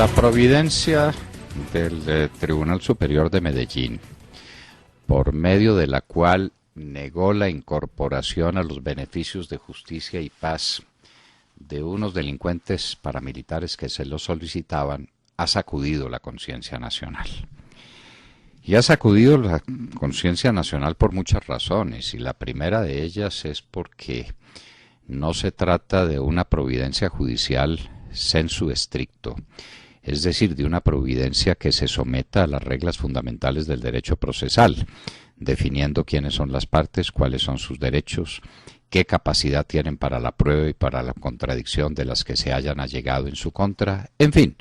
La providencia del Tribunal Superior de Medellín, por medio de la cual negó la incorporación a los beneficios de justicia y paz de unos delincuentes paramilitares que se lo solicitaban, ha sacudido la conciencia nacional. Y ha sacudido la conciencia nacional por muchas razones, y la primera de ellas es porque no se trata de una providencia judicial sensu stricto, es decir, de una providencia que se someta a las reglas fundamentales del derecho procesal, definiendo quiénes son las partes, cuáles son sus derechos, qué capacidad tienen para la prueba y para la contradicción de las que se hayan allegado en su contra, en fin,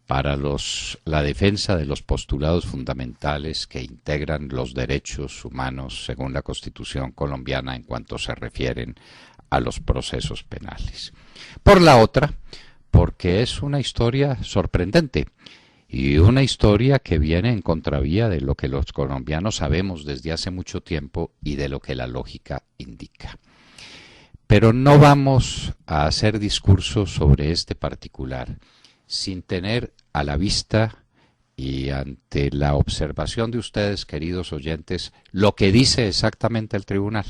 para la defensa de los postulados fundamentales que integran los derechos humanos según la Constitución colombiana en cuanto se refieren a los procesos penales. Por la otra, porque es una historia sorprendente y una historia que viene en contravía de lo que los colombianos sabemos desde hace mucho tiempo y de lo que la lógica indica. Pero no vamos a hacer discursos sobre este particular sin tener a la vista y ante la observación de ustedes, queridos oyentes, lo que dice exactamente el tribunal,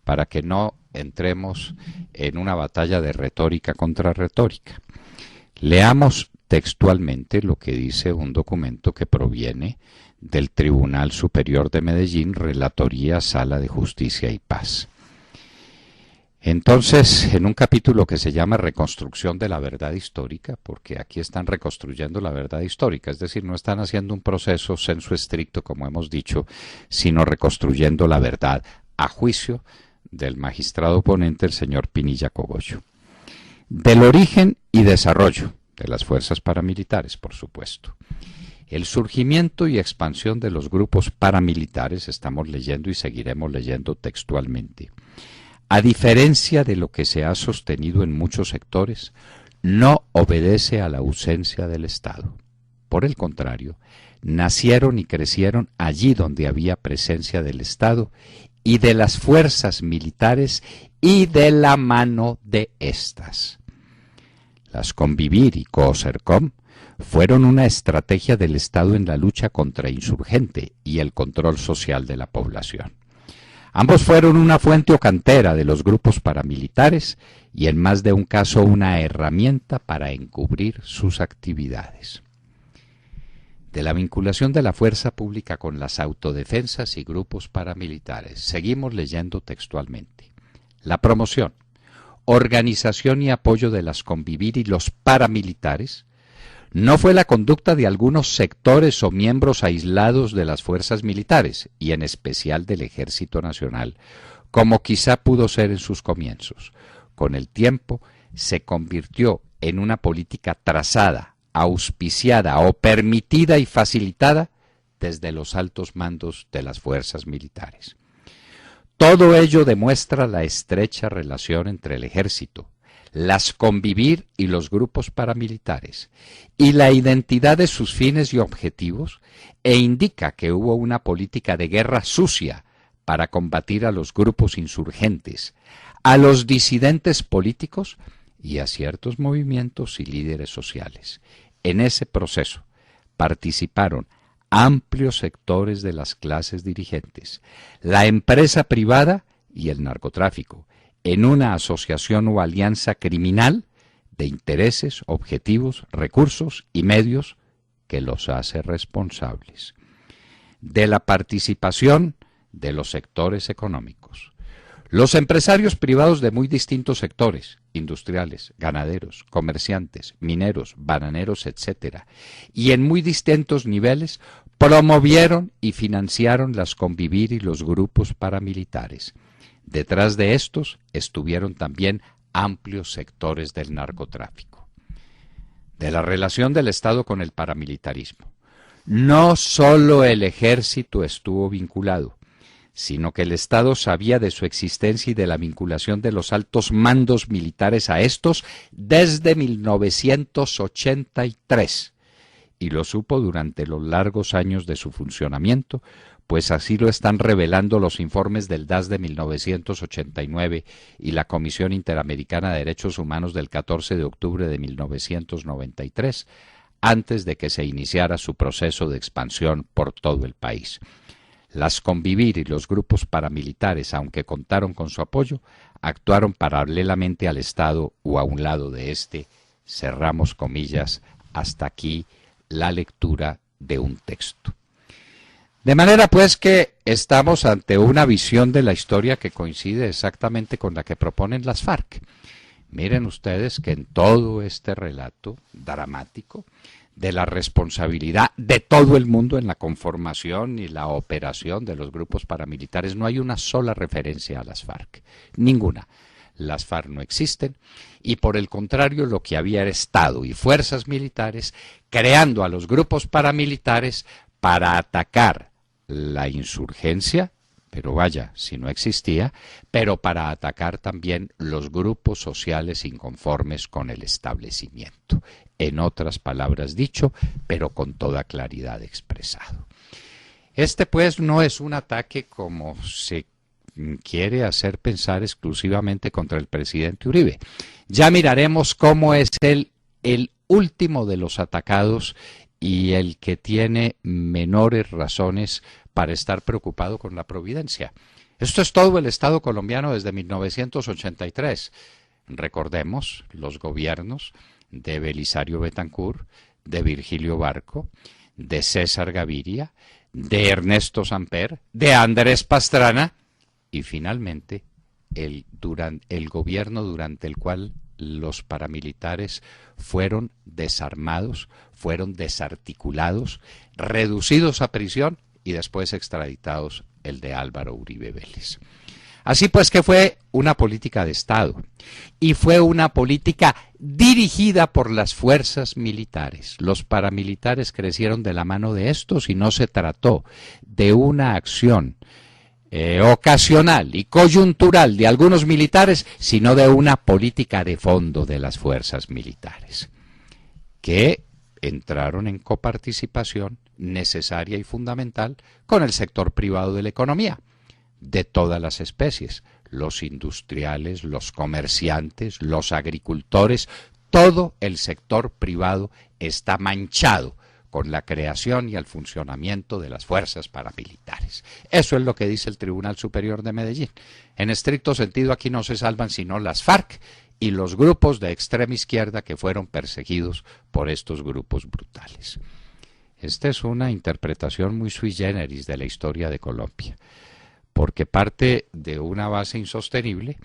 para que no entremos en una batalla de retórica contra retórica. Leamos textualmente lo que dice un documento que proviene del Tribunal Superior de Medellín, Relatoría Sala de Justicia y Paz. Entonces, en un capítulo que se llama Reconstrucción de la Verdad Histórica, porque aquí están reconstruyendo la verdad histórica, es decir, no están haciendo un proceso sensu stricto, como hemos dicho, sino reconstruyendo la verdad a juicio del magistrado ponente, el señor Pinilla Cogollo. Del origen y desarrollo de las fuerzas paramilitares, por supuesto. El surgimiento y expansión de los grupos paramilitares, estamos leyendo y seguiremos leyendo textualmente, a diferencia de lo que se ha sostenido en muchos sectores, no obedece a la ausencia del Estado. Por el contrario, nacieron y crecieron allí donde había presencia del Estado y de las fuerzas militares y de la mano de éstas. Las Convivir y Cosercom fueron una estrategia del Estado en la lucha contra insurgente y el control social de la población. Ambos fueron una fuente o cantera de los grupos paramilitares y en más de un caso una herramienta para encubrir sus actividades. De la vinculación de la fuerza pública con las autodefensas y grupos paramilitares, seguimos leyendo textualmente. La promoción, organización y apoyo de las Convivir y los paramilitares no fue la conducta de algunos sectores o miembros aislados de las fuerzas militares, y en especial del Ejército Nacional, como quizá pudo ser en sus comienzos. Con el tiempo se convirtió en una política trazada, auspiciada o permitida y facilitada desde los altos mandos de las fuerzas militares. Todo ello demuestra la estrecha relación entre el ejército, las Convivir y los grupos paramilitares, y la identidad de sus fines y objetivos, e indica que hubo una política de guerra sucia para combatir a los grupos insurgentes, a los disidentes políticos y a ciertos movimientos y líderes sociales. En ese proceso participaron amplios sectores de las clases dirigentes, la empresa privada y el narcotráfico, en una asociación o alianza criminal de intereses, objetivos, recursos y medios que los hace responsables. De la participación de los sectores económicos. Los empresarios privados de muy distintos sectores, industriales, ganaderos, comerciantes, mineros, bananeros, etc., y en muy distintos niveles, promovieron y financiaron las Convivir y los grupos paramilitares. Detrás de estos estuvieron también amplios sectores del narcotráfico. De la relación del Estado con el paramilitarismo. No solo el ejército estuvo vinculado, sino que el Estado sabía de su existencia y de la vinculación de los altos mandos militares a estos desde 1983, y lo supo durante los largos años de su funcionamiento, pues así lo están revelando los informes del DAS de 1989 y la Comisión Interamericana de Derechos Humanos del 14 de octubre de 1993, antes de que se iniciara su proceso de expansión por todo el país. Las Convivir y los grupos paramilitares, aunque contaron con su apoyo, actuaron paralelamente al Estado o a un lado de éste. Cerramos comillas, hasta aquí la lectura de un texto. De manera pues que estamos ante una visión de la historia que coincide exactamente con la que proponen las FARC. Miren ustedes que en todo este relato dramático de la responsabilidad de todo el mundo en la conformación y la operación de los grupos paramilitares no hay una sola referencia a las FARC, ninguna. Las FARC no existen y por el contrario lo que había era Estado y fuerzas militares creando a los grupos paramilitares para atacar la insurgencia, pero vaya, si no existía, pero para atacar también los grupos sociales inconformes con el establecimiento. En otras palabras dicho, pero con toda claridad expresado. Este pues no es un ataque como se quiere hacer pensar exclusivamente contra el presidente Uribe. Ya miraremos cómo es el último de los atacados y el que tiene menores razones para estar preocupado con la providencia. Esto es todo el Estado colombiano desde 1983. Recordemos los gobiernos de Belisario Betancur, de Virgilio Barco, de César Gaviria, de Ernesto Samper, de Andrés Pastrana y finalmente el gobierno durante el cual los paramilitares fueron desarmados, fueron desarticulados, reducidos a prisión y después extraditados, el de Álvaro Uribe Vélez. Así pues que fue una política de Estado y fue una política dirigida por las fuerzas militares. Los paramilitares crecieron de la mano de estos y no se trató de una acción ocasional y coyuntural de algunos militares, sino de una política de fondo de las fuerzas militares, que entraron en coparticipación necesaria y fundamental con el sector privado de la economía, de todas las especies, los industriales, los comerciantes, los agricultores, todo el sector privado está manchado con la creación y el funcionamiento de las fuerzas paramilitares. Eso es lo que dice el Tribunal Superior de Medellín. En estricto sentido, aquí no se salvan sino las FARC y los grupos de extrema izquierda que fueron perseguidos por estos grupos brutales. Esta es una interpretación muy sui generis de la historia de Colombia, porque parte de una base insostenible,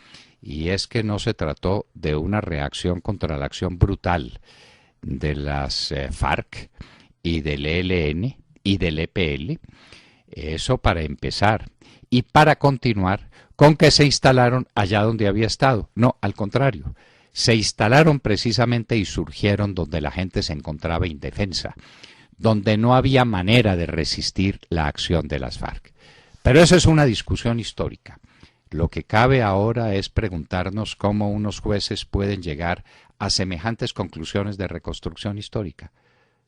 y es que no se trató de una reacción contra la acción brutal de las FARC y del ELN y del EPL, eso para empezar, y para continuar con que se instalaron allá donde había estado. No, al contrario, se instalaron precisamente y surgieron donde la gente se encontraba indefensa, donde no había manera de resistir la acción de las FARC. Pero eso es una discusión histórica. Lo que cabe ahora es preguntarnos cómo unos jueces pueden llegar a semejantes conclusiones de reconstrucción histórica.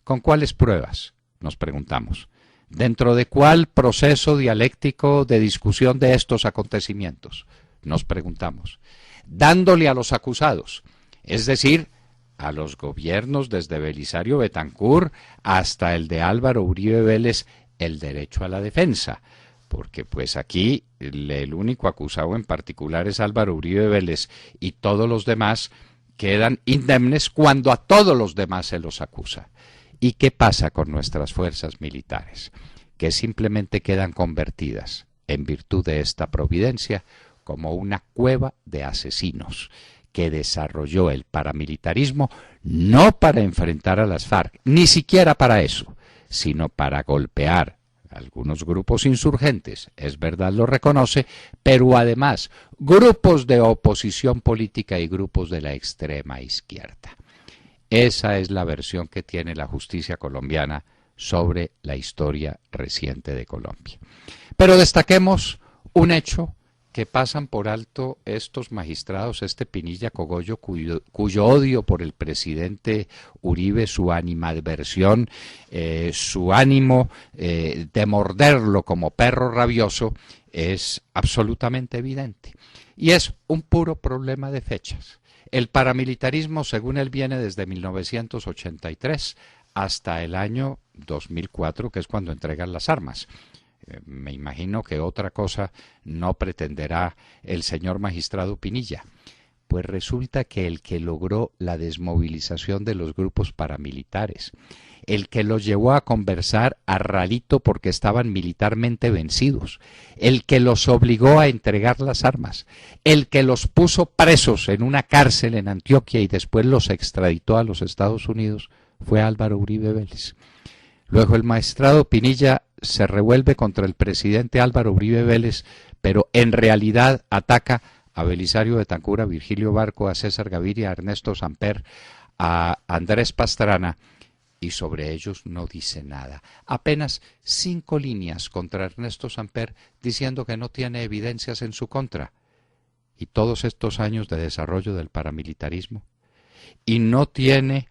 ¿Con cuáles pruebas? Nos preguntamos. ¿Dentro de cuál proceso dialéctico de discusión de estos acontecimientos? Nos preguntamos. Dándole a los acusados, es decir, a los gobiernos desde Belisario Betancur hasta el de Álvaro Uribe Vélez, el derecho a la defensa. Porque pues aquí el único acusado en particular es Álvaro Uribe Vélez y todos los demás quedan indemnes cuando a todos los demás se los acusa. ¿Y qué pasa con nuestras fuerzas militares? Que simplemente quedan convertidas, en virtud de esta providencia, como una cueva de asesinos que desarrolló el paramilitarismo no para enfrentar a las FARC, ni siquiera para eso, sino para golpear algunos grupos insurgentes, es verdad, lo reconoce, pero además grupos de oposición política y grupos de la extrema izquierda. Esa es la versión que tiene la justicia colombiana sobre la historia reciente de Colombia. Pero destaquemos un hecho que pasan por alto estos magistrados, este Pinilla Cogollo, cuyo odio por el presidente Uribe, su animadversión, su ánimo de morderlo como perro rabioso, es absolutamente evidente. Y es un puro problema de fechas. El paramilitarismo, según él, viene desde 1983 hasta el año 2004, que es cuando entregan las armas. Me imagino que otra cosa no pretenderá el señor magistrado Pinilla. Pues resulta que el que logró la desmovilización de los grupos paramilitares, el que los llevó a conversar a ralito porque estaban militarmente vencidos, el que los obligó a entregar las armas, el que los puso presos en una cárcel en Antioquia y después los extraditó a los Estados Unidos, fue Álvaro Uribe Vélez. Luego el magistrado Pinilla se revuelve contra el presidente Álvaro Uribe Vélez, pero en realidad ataca a Belisario Betancur, a Virgilio Barco, a César Gaviria, a Ernesto Samper, a Andrés Pastrana, y sobre ellos no dice nada. Apenas 5 líneas contra Ernesto Samper diciendo que no tiene evidencias en su contra. Y todos estos años de desarrollo del paramilitarismo. Y no tiene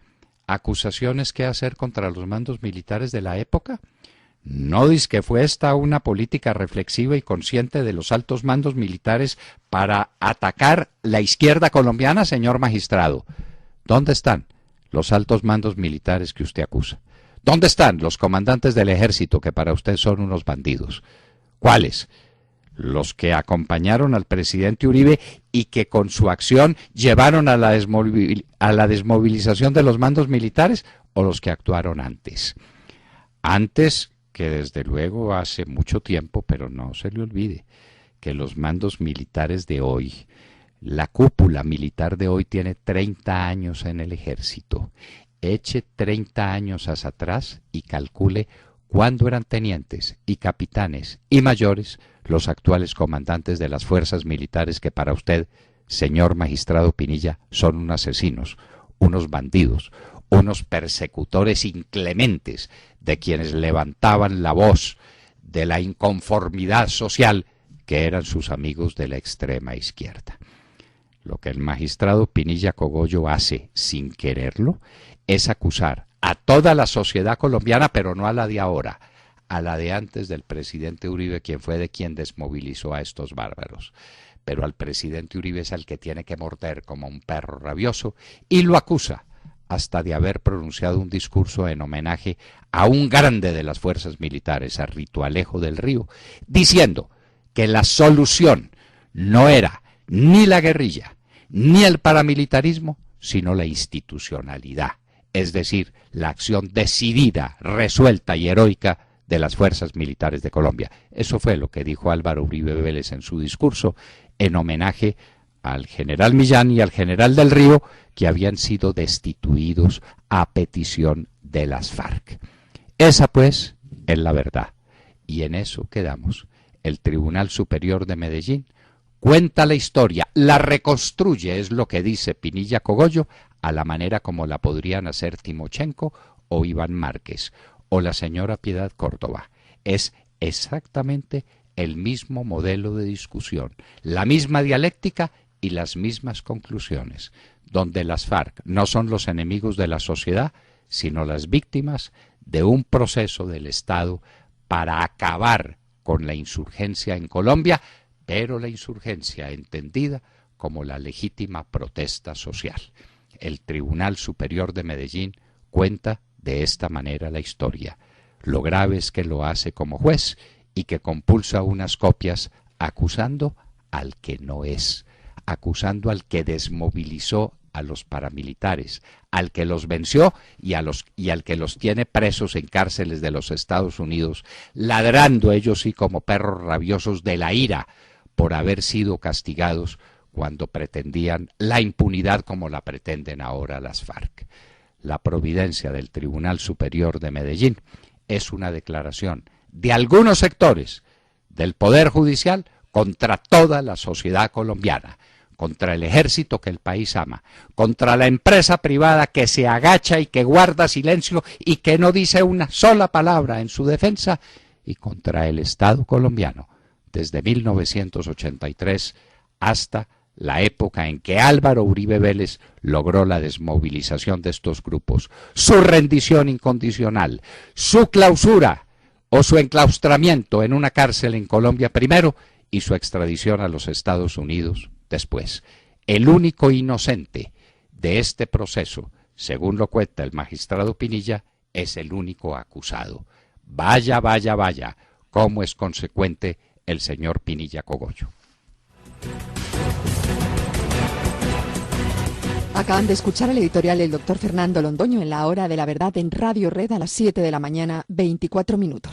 acusaciones que hacer contra los mandos militares de la época. ¿No dice que fue esta una política reflexiva y consciente de los altos mandos militares para atacar la izquierda colombiana, señor magistrado? ¿Dónde están los altos mandos militares que usted acusa? ¿Dónde están los comandantes del ejército que para usted son unos bandidos? ¿Cuáles? ¿Los que acompañaron al presidente Uribe y que con su acción llevaron a la desmovilización de los mandos militares, o los que actuaron antes? Antes, que desde luego hace mucho tiempo, pero no se le olvide que los mandos militares de hoy, la cúpula militar de hoy tiene 30 años en el ejército. Eche 30 años hacia atrás y calcule cuándo eran tenientes y capitanes y mayores los actuales comandantes de las fuerzas militares que para usted, señor magistrado Pinilla, son unos asesinos, unos bandidos, unos persecutores inclementes de quienes levantaban la voz de la inconformidad social que eran sus amigos de la extrema izquierda. Lo que el magistrado Pinilla Cogollo hace sin quererlo es acusar a toda la sociedad colombiana, pero no a la de ahora, a la de antes del presidente Uribe, quien fue de quien desmovilizó a estos bárbaros. Pero al presidente Uribe es al que tiene que morder como un perro rabioso, y lo acusa hasta de haber pronunciado un discurso en homenaje a un grande de las fuerzas militares, a Rito Alejo del Río, diciendo que la solución no era ni la guerrilla, ni el paramilitarismo, sino la institucionalidad, es decir, la acción decidida, resuelta y heroica de las fuerzas militares de Colombia. Eso fue lo que dijo Álvaro Uribe Vélez en su discurso en homenaje al general Millán y al general del Río, que habían sido destituidos a petición de las FARC. Esa, pues, es la verdad. Y en eso quedamos. El Tribunal Superior de Medellín cuenta la historia, la reconstruye, es lo que dice Pinilla Cogollo, a la manera como la podrían hacer Timochenko o Iván Márquez o la señora Piedad Córdoba. Es exactamente el mismo modelo de discusión, la misma dialéctica y las mismas conclusiones, donde las FARC no son los enemigos de la sociedad, sino las víctimas de un proceso del Estado para acabar con la insurgencia en Colombia, pero la insurgencia entendida como la legítima protesta social. El Tribunal Superior de Medellín cuenta de esta manera la historia. Lo grave es que lo hace como juez y que compulsa unas copias acusando al que no es, acusando al que desmovilizó a los paramilitares, al que los venció y al que los tiene presos en cárceles de los Estados Unidos, ladrando ellos sí como perros rabiosos de la ira por haber sido castigados cuando pretendían la impunidad como la pretenden ahora las FARC. La providencia del Tribunal Superior de Medellín es una declaración de algunos sectores del Poder Judicial contra toda la sociedad colombiana, contra el ejército que el país ama, contra la empresa privada que se agacha y que guarda silencio y que no dice una sola palabra en su defensa, y contra el Estado colombiano, desde 1983 hasta la época en que Álvaro Uribe Vélez logró la desmovilización de estos grupos, su rendición incondicional, su clausura o su enclaustramiento en una cárcel en Colombia primero y su extradición a los Estados Unidos después. El único inocente de este proceso, según lo cuenta el magistrado Pinilla, es el único acusado. Vaya, vaya, vaya, cómo es consecuente el señor Pinilla Cogollo. Acaban de escuchar el editorial del doctor Fernando Londoño en La Hora de la Verdad en Radio Red a las 7 de la mañana, 24 minutos.